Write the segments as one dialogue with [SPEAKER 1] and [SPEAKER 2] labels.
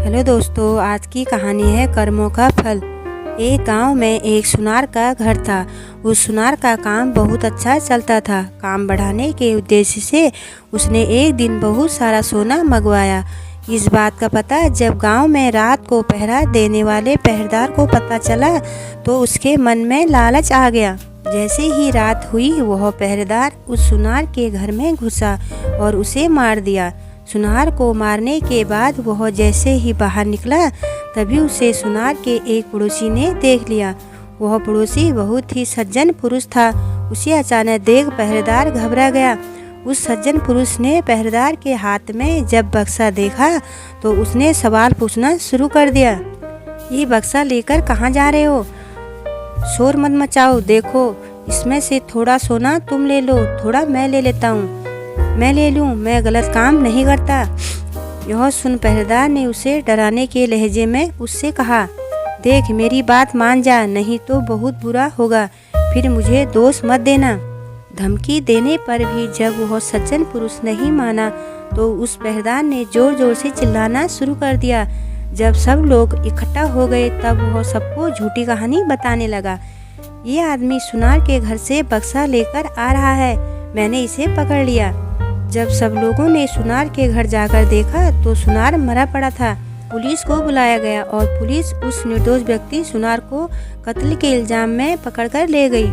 [SPEAKER 1] Hello दोस्तों, आज की कहानी है कर्मों का फल। एक गांव में एक सुनार का घर था। उस सुनार का काम बहुत अच्छा चलता था। काम बढ़ाने के उद्देश्य से उसने एक दिन बहुत सारा सोना मंगवाया। इस बात का पता जब गांव में रात को पहरा देने वाले पहरेदार को पता चला तो उसके मन में लालच आ गया। जैसे ही रात हुई वह पहरेदार उस सुनार के घर में घुसा और उसे मार दिया। सुनार को मारने के बाद वह जैसे ही बाहर निकला तभी उसे सुनार के एक पड़ोसी ने देख लिया। वह पड़ोसी बहुत ही सज्जन पुरुष था। उसे अचानक देख पहरेदार घबरा गया। उस सज्जन पुरुष ने पहरेदार के हाथ में जब बक्सा देखा तो उसने सवाल पूछना शुरू कर दिया। ये बक्सा लेकर कहाँ जा रहे हो? शोर मत मचाओ, देखो इसमें से थोड़ा सोना तुम ले लो, थोड़ा मैं ले लेता हूँ। मैं ले लूँ, मैं गलत काम नहीं करता। यह सुन पहरेदार ने उसे डराने के लहजे में उससे कहा, देख मेरी बात मान जा, नहीं तो बहुत बुरा होगा, फिर मुझे दोष मत देना। धमकी देने पर भी जब वह सज्जन पुरुष नहीं माना तो उस पहरेदार ने जोर जोर से चिल्लाना शुरू कर दिया। जब सब लोग इकट्ठा हो गए तब वह सबको झूठी कहानी बताने लगा। ये आदमी सुनार के घर से बक्सा लेकर आ रहा है, मैंने इसे पकड़ लिया। जब सब लोगों ने सुनार के घर जाकर देखा तो सुनार मरा पड़ा था। पुलिस को बुलाया गया और पुलिस उस निर्दोष व्यक्ति सुनार को कत्ल के इल्जाम में पकड़कर ले गई।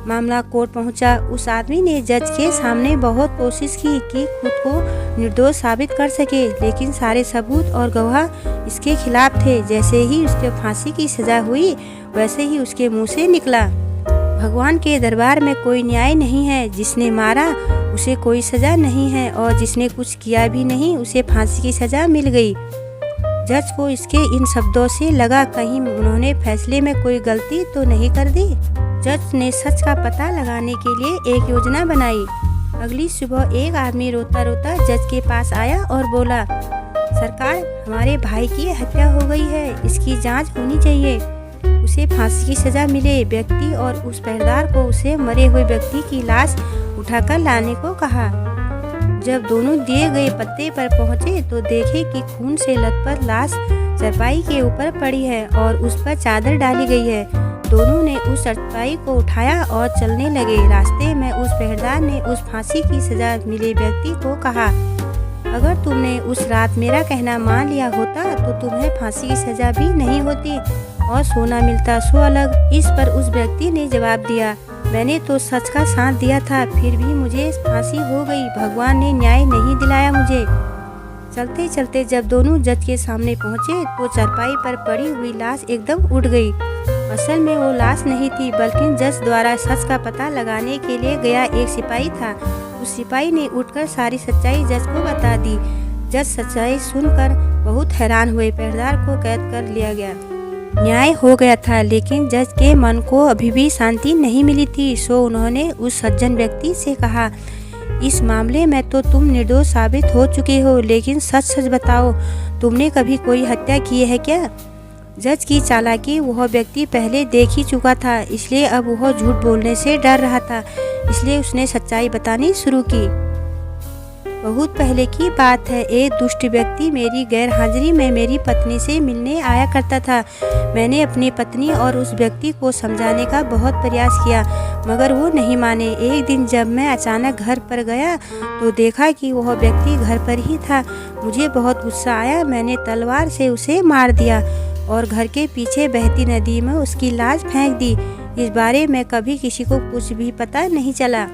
[SPEAKER 1] मामला कोर्ट पहुंचा। उस आदमी ने जज के सामने बहुत कोशिश की कि खुद को निर्दोष साबित कर सके, लेकिन सारे सबूत और गवाह इसके खिलाफ थे। जैसे ही उसके फांसी की सजा हुई वैसे ही उसके मुंह से निकला, भगवान के दरबार में कोई न्याय नहीं है। जिसने मारा उसे कोई सजा नहीं है और जिसने कुछ किया भी नहीं उसे फांसी की सजा मिल गई। जज को इसके इन शब्दों से लगा कहीं उन्होंने फैसले में कोई गलती तो नहीं कर दी। जज ने सच का पता लगाने के लिए एक योजना बनाई। अगली सुबह एक आदमी रोता रोता जज के पास आया और बोला, सरकार हमारे भाई की हत्या हो गई है, इसकी जांच होनी चाहिए, उसे फांसी की सजा मिले। व्यक्ति और उस पहरेदार को उसे मरे हुए व्यक्ति की लाश उठाकर लाने को कहा। जब दोनों दिए गए पत्ते पर पहुंचे तो देखे कि खून से लथपथ लाश चारपाई के ऊपर पड़ी है और उस पर चादर डाली गई है। दोनों ने उस चारपाई को उठाया और चलने लगे। रास्ते में उस पहरेदार ने उस फांसी की सजा मिले व्यक्ति को कहा, अगर तुमने उस रात मेरा कहना मान लिया होता तो तुम्हें फांसी की सजा भी नहीं होती और सोना मिलता सो अलग। इस पर उस व्यक्ति ने जवाब दिया, मैंने तो सच का साथ दिया था, फिर भी मुझे फांसी हो गई, भगवान ने न्याय नहीं दिलाया मुझे। चलते चलते जब दोनों जज के सामने पहुंचे तो चारपाई पर पड़ी हुई लाश एकदम उठ गई। असल में वो लाश नहीं थी बल्कि जज द्वारा सच का पता लगाने के लिए गया एक सिपाही था। उस सिपाही ने उठकर सारी सच्चाई जज को बता दी। जज सच्चाई सुनकर बहुत हैरान हुए। पहरेदार को कैद कर लिया गया। न्याय हो गया था, लेकिन जज के मन को अभी भी शांति नहीं मिली थी। सो उन्होंने उस सज्जन व्यक्ति से कहा, इस मामले में तो तुम निर्दोष साबित हो चुके हो, लेकिन सच सच बताओ, तुमने कभी कोई हत्या की है क्या? जज की चालाकी वह व्यक्ति पहले देख ही चुका था, इसलिए अब वह झूठ बोलने से डर रहा था, इसलिए उसने सच्चाई बतानी शुरू की। बहुत पहले की बात है, एक दुष्ट व्यक्ति मेरी गैर हाजिरी में मेरी पत्नी से मिलने आया करता था। मैंने अपनी पत्नी और उस व्यक्ति को समझाने का बहुत प्रयास किया मगर वो नहीं माने। एक दिन जब मैं अचानक घर पर गया तो देखा कि वह व्यक्ति घर पर ही था। मुझे बहुत गुस्सा आया, मैंने तलवार से उसे मार दिया और घर के पीछे बहती नदी में उसकी लाश फेंक दी। इस बारे में कभी किसी को कुछ भी पता नहीं चला।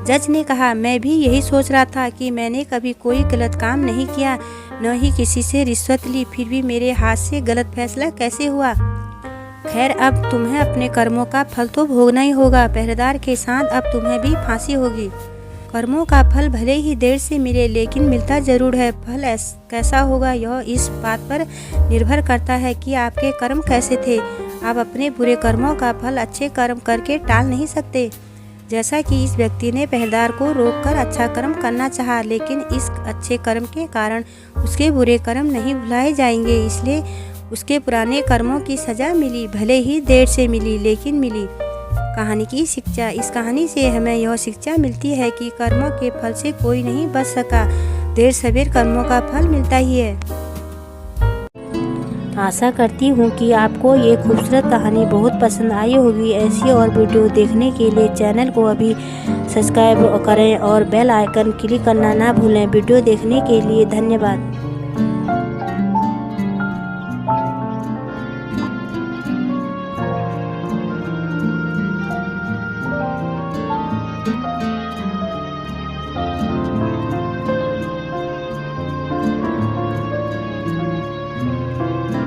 [SPEAKER 1] जज ने कहा, मैं भी यही सोच रहा था कि मैंने कभी कोई गलत काम नहीं किया, न ही किसी से रिश्वत ली, फिर भी मेरे हाथ से गलत फैसला कैसे हुआ। खैर अब तुम्हें अपने कर्मों का फल तो भोगना ही होगा। पहरेदार के साथ अब तुम्हें भी फांसी होगी। कर्मों का फल भले ही देर से मिले लेकिन मिलता जरूर है। फल कैसा होगा यह इस बात पर निर्भर करता है कि आपके कर्म कैसे थे। आप अपने बुरे कर्मों का फल अच्छे कर्म करके टाल नहीं सकते। जैसा कि इस व्यक्ति ने पहरेदार को रोककर अच्छा कर्म करना चाहा, लेकिन इस अच्छे कर्म के कारण उसके बुरे कर्म नहीं भुलाए जाएंगे, इसलिए उसके पुराने कर्मों की सजा मिली। भले ही देर से मिली लेकिन मिली। कहानी की शिक्षा। इस कहानी से हमें यह शिक्षा मिलती है कि कर्मों के फल से कोई नहीं बच सका। देर सवेर कर्मों का फल मिलता ही है। आशा करती हूँ कि आपको ये खूबसूरत कहानी बहुत पसंद आई होगी। ऐसी और वीडियो देखने के लिए चैनल को अभी सब्सक्राइब करें और बेल आइकन क्लिक करना ना भूलें। वीडियो देखने के लिए धन्यवाद।